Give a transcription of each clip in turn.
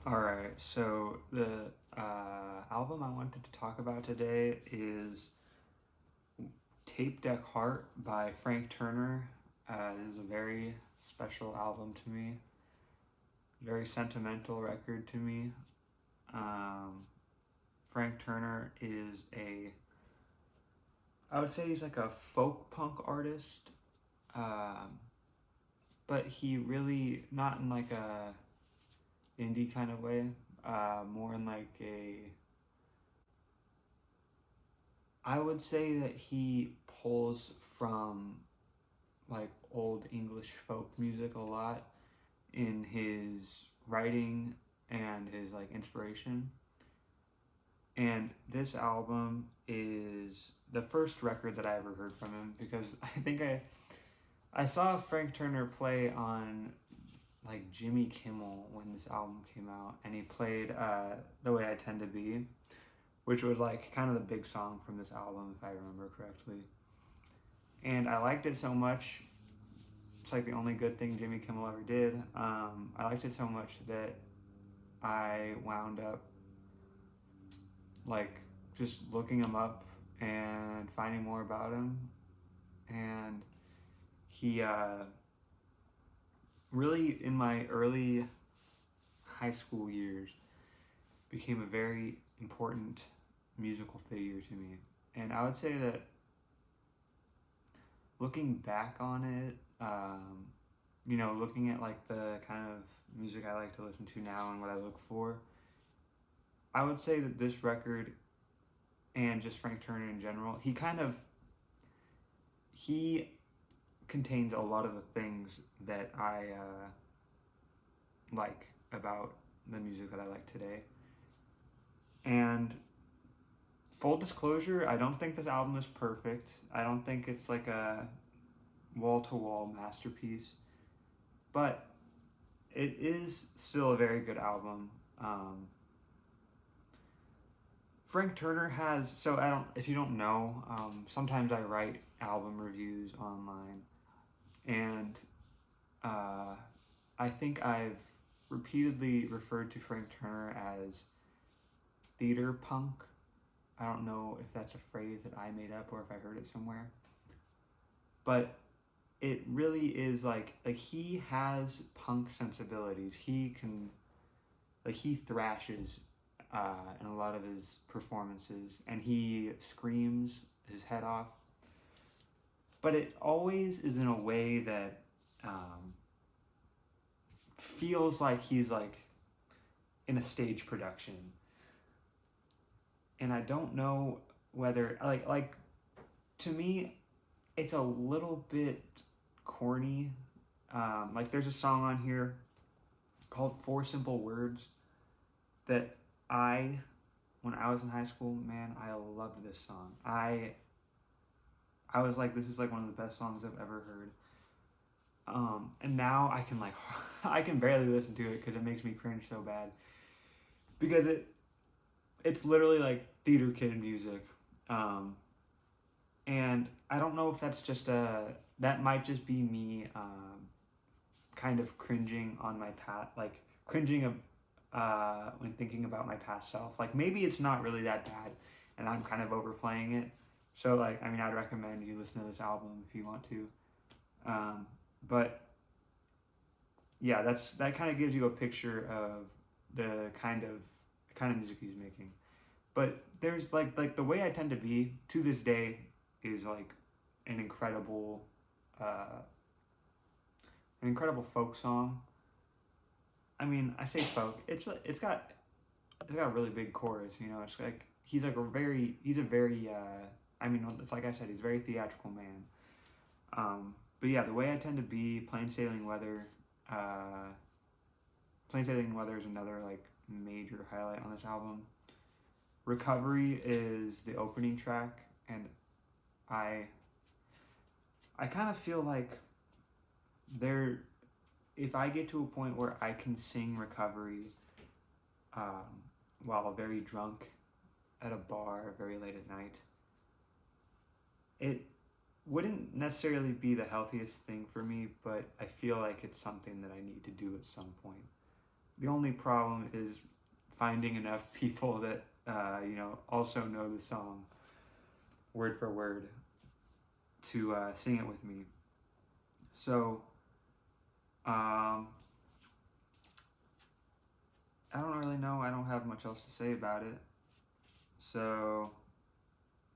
All right, so the album I wanted to talk about today is Tape Deck Heart by Frank Turner. This is a very special album to me, very sentimental record to me. Um, Frank Turner is I would say he's like a folk punk artist, um, but he really, not in like a indie kind of way, more in like I would say that he pulls from like old English folk music a lot in his writing and his like inspiration. And this album is the first record that I ever heard from him because I saw Frank Turner play on like Jimmy Kimmel when this album came out, and he played "The Way I Tend to Be," which was like kind of the big song from this album, if I remember correctly. And I liked it so much. It's like the only good thing Jimmy Kimmel ever did. I liked it so much that I wound up like just looking him up and finding more about him. And he really, in my early high school years, became a very important musical figure to me. And I would say that looking back on it, looking at like the kind of music I like to listen to now and what I look for, I would say that this record and just Frank Turner in general, he contains a lot of the things that I like about the music that I like today. And full disclosure, I don't think this album is perfect. I don't think it's like a wall to wall masterpiece, but it is still a very good album. Frank Turner has, so I don't, if you don't know, sometimes I write album reviews online, and uh, I think I've repeatedly referred to Frank Turner as theater punk. I don't know if that's a phrase that I made up or if I heard it somewhere, but it really is like he has punk sensibilities. He thrashes in a lot of his performances, and he screams his head off. But it always is in a way that um, feels like he's like in a stage production, and I don't know whether like to me, it's a little bit corny. Like there's a song on here called Four Simple Words that I, when I was in high school, man, I loved this song. I was like, this is like one of the best songs I've ever heard. And now I can like, I can barely listen to it because it makes me cringe so bad. Because it's literally like theater kid music. Um, and I don't know if that's just that might just be me kind of cringing on my past, like cringing when thinking about my past self. Like maybe it's not really that bad, and I'm kind of overplaying it. So like, I mean, I'd recommend you listen to this album if you want to. But yeah, that kind of gives you a picture of the kind of music he's making. But there's like the way I tend to be to this day is like an incredible uh, an incredible folk song. I mean, I say folk. It's got a really big chorus. You know, it's like he's a very I mean, it's like I said, he's a very theatrical man. But yeah, the way I tend to be, plain sailing weather. Uh, Plain sailing weather is another like major highlight on this album. Recovery is the opening track, and I I kind of feel like there if I get to a point where I can sing Recovery while very drunk at a bar very late at night, it wouldn't necessarily be the healthiest thing for me, but I feel like it's something that I need to do at some point. The only problem is finding enough people that also know the song word for word to sing it with me. So I don't really know. I don't have much else to say about it. So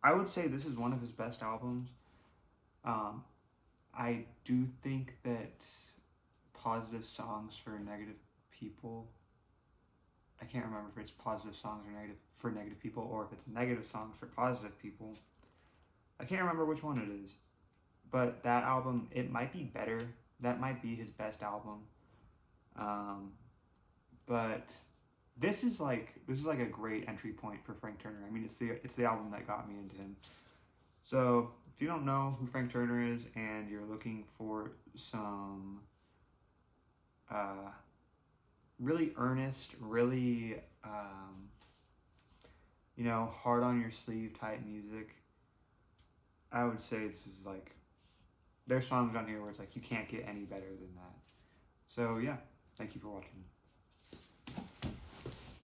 I would say this is one of his best albums. I do think that Positive Songs for Negative People, I can't remember if it's Positive Songs or Negative for Negative People, or if it's Negative Songs for Positive People. I can't remember which one it is. But that album, it might be better. That might be his best album. But this is like a great entry point for Frank Turner. I mean, it's the album that got me into him. So if you don't know who Frank Turner is and you're looking for some really earnest, really hard on your sleeve type music, I would say this is like, there's songs on here where it's like you can't get any better than that. So yeah, thank you for watching.